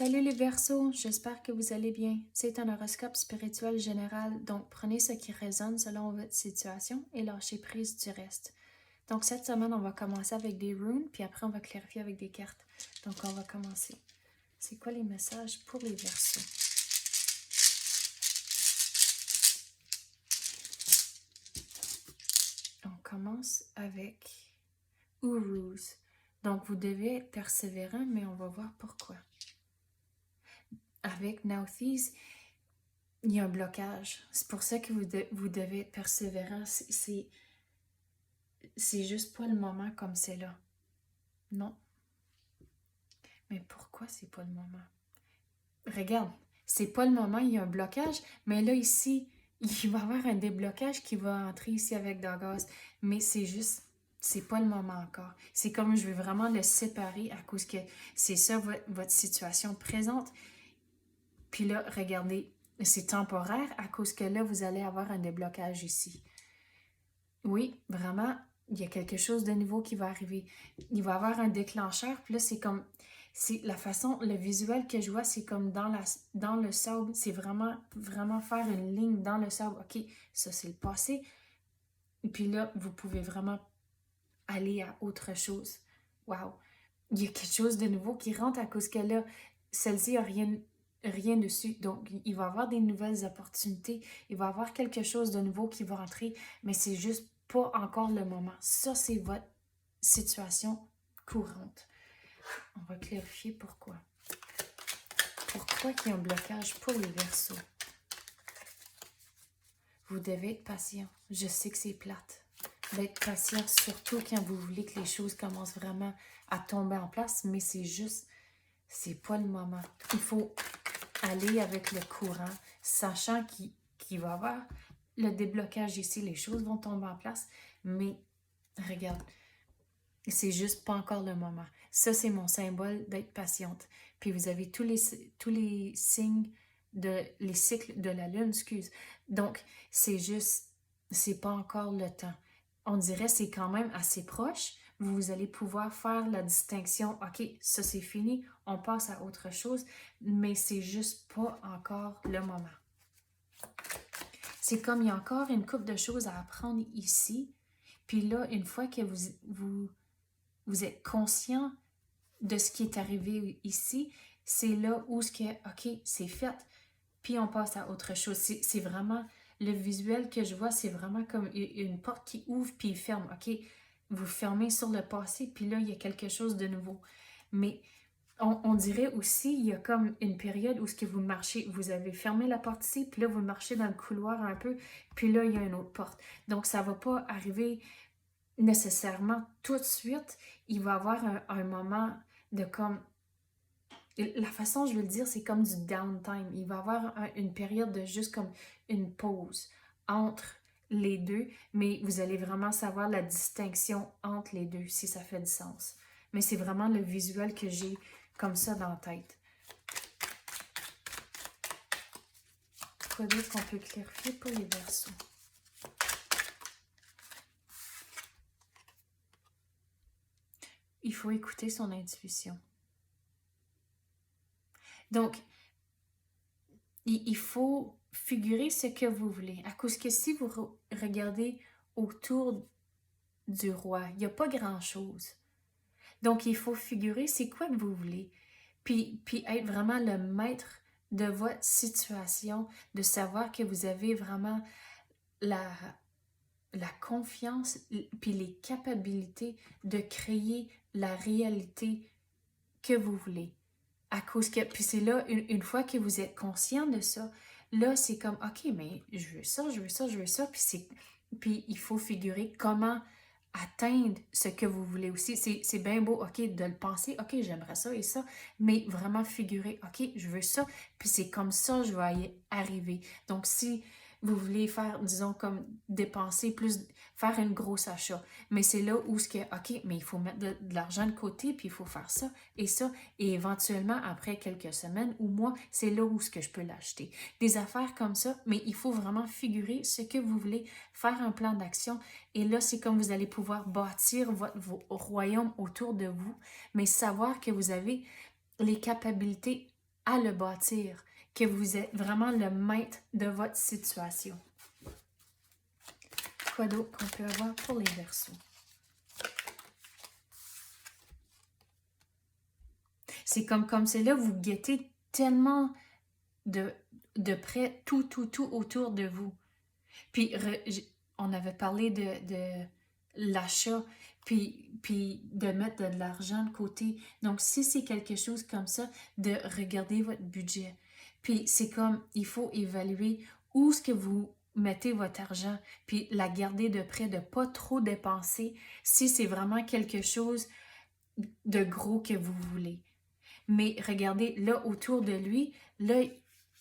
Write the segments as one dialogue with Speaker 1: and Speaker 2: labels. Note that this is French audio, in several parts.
Speaker 1: Salut les Verseaux, j'espère que vous allez bien. C'est un horoscope spirituel général, donc prenez ce qui résonne selon votre situation et lâchez prise du reste. Donc cette semaine, on va commencer avec des runes, puis après on va clarifier avec des cartes. Donc on va commencer. C'est quoi les messages pour les Verseaux? On commence avec Uruz. Donc vous devez être persévérant, mais on va voir pourquoi. Avec Nauthiz, il y a un blocage. C'est pour ça que vous devez être persévérant. C'est juste pas le moment comme c'est là. Non. Mais pourquoi c'est pas le moment? Regarde, c'est pas le moment, il y a un blocage, mais là ici, il va y avoir un déblocage qui va entrer ici avec Dagaz. Mais c'est juste, c'est pas le moment encore. C'est comme je veux vraiment le séparer à cause que c'est ça votre situation présente. Puis là, regardez, c'est temporaire à cause que là, vous allez avoir un déblocage ici. Oui, vraiment, il y a quelque chose de nouveau qui va arriver. Il va y avoir un déclencheur, puis là, c'est comme, c'est la façon, le visuel que je vois, c'est comme dans le sable, c'est vraiment, vraiment faire une ligne dans le sable. OK, ça, c'est le passé. Et puis là, vous pouvez vraiment aller à autre chose. Wow! Il y a quelque chose de nouveau qui rentre à cause que là, celle-ci n'a rien dessus. Donc, il va y avoir des nouvelles opportunités. Il va y avoir quelque chose de nouveau qui va entrer, mais c'est juste pas encore le moment. Ça, c'est votre situation courante. On va clarifier pourquoi. Pourquoi il y a un blocage pour les Verseaux? Vous devez être patient. Je sais que c'est plate. D'être patient, surtout quand vous voulez que les choses commencent vraiment à tomber en place, mais c'est juste, c'est pas le moment. Il faut aller avec le courant, sachant qu'il va y avoir le déblocage ici, les choses vont tomber en place, mais regarde, c'est juste pas encore le moment. Ça, c'est mon symbole d'être patiente. Puis vous avez tous les signes les cycles de la lune, excuse. Donc, c'est juste, c'est pas encore le temps. On dirait que c'est quand même assez proche. Vous allez pouvoir faire la distinction. OK, ça c'est fini, on passe à autre chose, mais c'est juste pas encore le moment. C'est comme il y a encore une couple de choses à apprendre ici. Puis là, une fois que vous êtes conscient de ce qui est arrivé ici, c'est là où ce que, OK, c'est fait, puis on passe à autre chose. C'est vraiment, le visuel que je vois, c'est vraiment comme une porte qui ouvre puis ferme. OK, vous fermez sur le passé, puis là, il y a quelque chose de nouveau. Mais on dirait aussi, il y a comme une période où ce que vous marchez, vous avez fermé la porte ici, puis là, vous marchez dans le couloir un peu, puis là, il y a une autre porte. Donc, ça ne va pas arriver nécessairement tout de suite. Il va y avoir un moment de comme... La façon je veux le dire, c'est comme du downtime. Il va y avoir une période de juste comme une pause entre les deux, mais vous allez vraiment savoir la distinction entre les deux, si ça fait du sens. Mais c'est vraiment le visuel que j'ai comme ça dans la tête. Quoi d'autre qu'on peut clarifier pour les Verseaux? Il faut écouter son intuition. Donc, il faut figurer ce que vous voulez. À cause que si vous regardez autour du roi, il n'y a pas grand-chose. Donc, il faut figurer c'est quoi que vous voulez. Puis être vraiment le maître de votre situation, de savoir que vous avez vraiment la confiance puis les capacités de créer la réalité que vous voulez. À cause que, puis c'est là, une fois que vous êtes conscient de ça, là, c'est comme, OK, mais je veux ça, je veux ça, je veux ça, puis il faut figurer comment atteindre ce que vous voulez aussi. C'est bien beau, OK, de le penser, OK, j'aimerais ça et ça, mais vraiment figurer, OK, je veux ça, puis c'est comme ça, je vais y arriver. Donc, si vous voulez faire, disons, comme dépenser plus, faire une grosse achat, mais c'est là où ce que, OK, mais il faut mettre de l'argent de côté, puis il faut faire ça et ça, et éventuellement, après quelques semaines ou mois, c'est là où ce que je peux l'acheter. Des affaires comme ça, mais il faut vraiment figurer ce que vous voulez, faire un plan d'action, et là, c'est comme vous allez pouvoir bâtir vos royaumes autour de vous, mais savoir que vous avez les capacités à le bâtir, que vous êtes vraiment le maître de votre situation. Quoi d'autre qu'on peut avoir pour les Verseaux? C'est comme c'est là, vous guettez tellement de près tout autour de vous. Puis, on avait parlé de l'achat, puis de mettre de l'argent de côté. Donc, si c'est quelque chose comme ça, de regarder votre budget. Puis, c'est comme, il faut évaluer où est-ce que vous mettez votre argent, puis la garder de près, de pas trop dépenser si c'est vraiment quelque chose de gros que vous voulez. Mais regardez, là, autour de lui, là,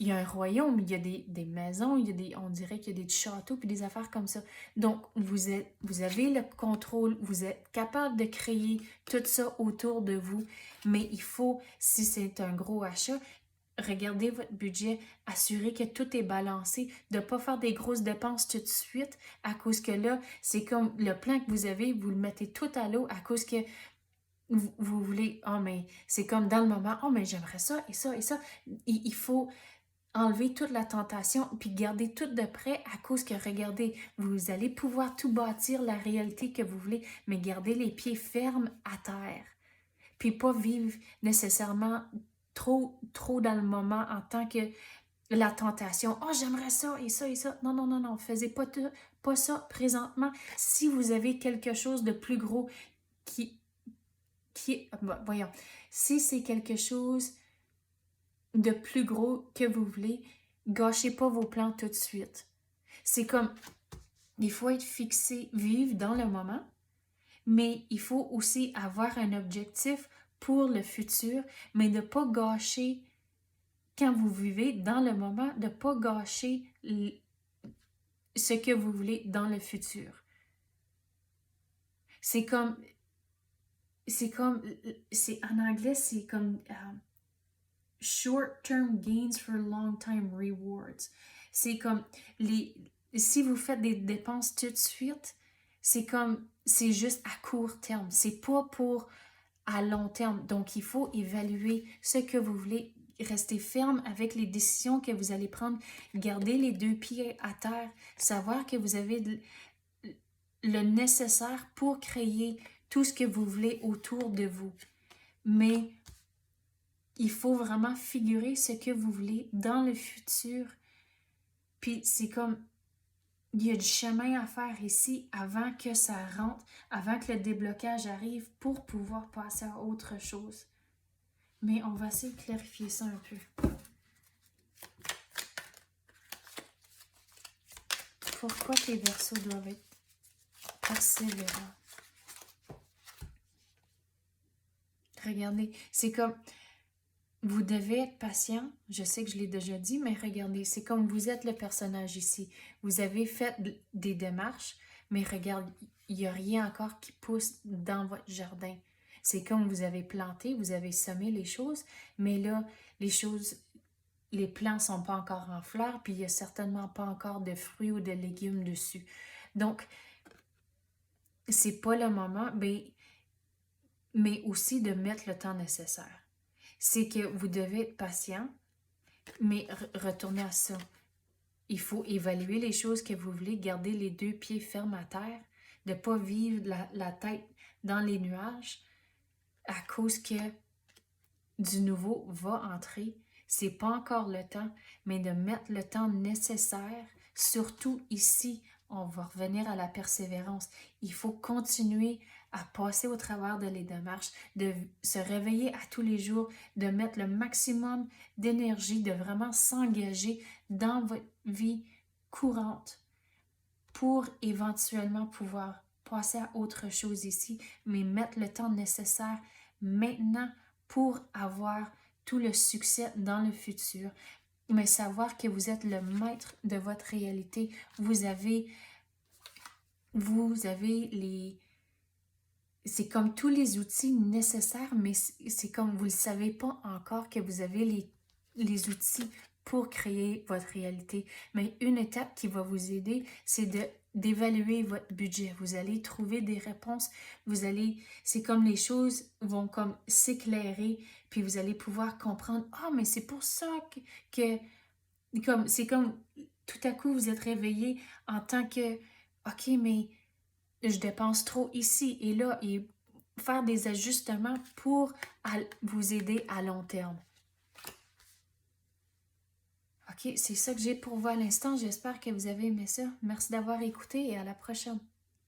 Speaker 1: il y a un royaume, il y a des maisons, on dirait qu'il y a des châteaux, puis des affaires comme ça. Donc, vous avez le contrôle, vous êtes capable de créer tout ça autour de vous, mais il faut, si c'est un gros achat, regardez votre budget, assurez que tout est balancé, de ne pas faire des grosses dépenses tout de suite, à cause que là, c'est comme le plan que vous avez, vous le mettez tout à l'eau, à cause que vous voulez, oh mais c'est comme dans le moment, oh mais j'aimerais ça et ça et ça. Il faut enlever toute la tentation puis garder tout de près à cause que, regardez, vous allez pouvoir tout bâtir la réalité que vous voulez, mais gardez les pieds fermes à terre. Puis pas vivre nécessairement trop dans le moment en tant que la tentation. Oh, j'aimerais ça et ça et ça. Non, non, non, non, faisez pas ça présentement. Si vous avez quelque chose de plus gros voyons, si c'est quelque chose de plus gros que vous voulez, gâchez pas vos plans tout de suite. C'est comme, il faut être fixé, vivre dans le moment, mais il faut aussi avoir un objectif pour le futur, mais de ne pas gâcher, quand vous vivez dans le moment, de ne pas gâcher ce que vous voulez dans le futur. C'est en anglais, c'est comme short-term gains for long-time rewards. C'est comme, si vous faites des dépenses tout de suite, c'est juste à court terme. C'est pas pour à long terme. Donc, il faut évaluer ce que vous voulez, rester ferme avec les décisions que vous allez prendre, garder les deux pieds à terre, savoir que vous avez le nécessaire pour créer tout ce que vous voulez autour de vous. Mais il faut vraiment figurer ce que vous voulez dans le futur. Puis c'est comme, il y a du chemin à faire ici avant que ça rentre, avant que le déblocage arrive pour pouvoir passer à autre chose. Mais on va essayer de clarifier ça un peu. Pourquoi les Verseaux doivent être persévérants? Regardez, c'est comme, vous devez être patient. Je sais que je l'ai déjà dit, mais regardez, c'est comme vous êtes le personnage ici. Vous avez fait des démarches, mais regarde, il n'y a rien encore qui pousse dans votre jardin. C'est comme vous avez planté, vous avez semé les choses, mais là, les plants ne sont pas encore en fleurs, puis il n'y a certainement pas encore de fruits ou de légumes dessus. Donc, c'est pas le moment, mais aussi de mettre le temps nécessaire. C'est que vous devez être patient, mais retournez à ça. Il faut évaluer les choses que vous voulez, garder les deux pieds fermes à terre, de ne pas vivre la tête dans les nuages à cause que du nouveau va entrer. C'est pas encore le temps, mais de mettre le temps nécessaire, surtout ici, on va revenir à la persévérance. Il faut continuer à passer au travers de les démarches, de se réveiller à tous les jours, de mettre le maximum d'énergie, de vraiment s'engager dans votre vie courante pour éventuellement pouvoir passer à autre chose ici, mais mettre le temps nécessaire maintenant pour avoir tout le succès dans le futur. Mais savoir que vous êtes le maître de votre réalité. Vous avez les... C'est comme tous les outils nécessaires, mais c'est comme vous ne le savez pas encore que vous avez les outils pour créer votre réalité. Mais une étape qui va vous aider, c'est d'évaluer votre budget. Vous allez trouver des réponses, c'est comme les choses vont comme s'éclairer, puis vous allez pouvoir comprendre, ah, mais c'est pour ça c'est comme tout à coup vous êtes réveillé en tant que, ok, mais je dépense trop ici et là, et faire des ajustements pour vous aider à long terme. Ok, c'est ça que j'ai pour vous à l'instant. J'espère que vous avez aimé ça. Merci d'avoir écouté et à la prochaine.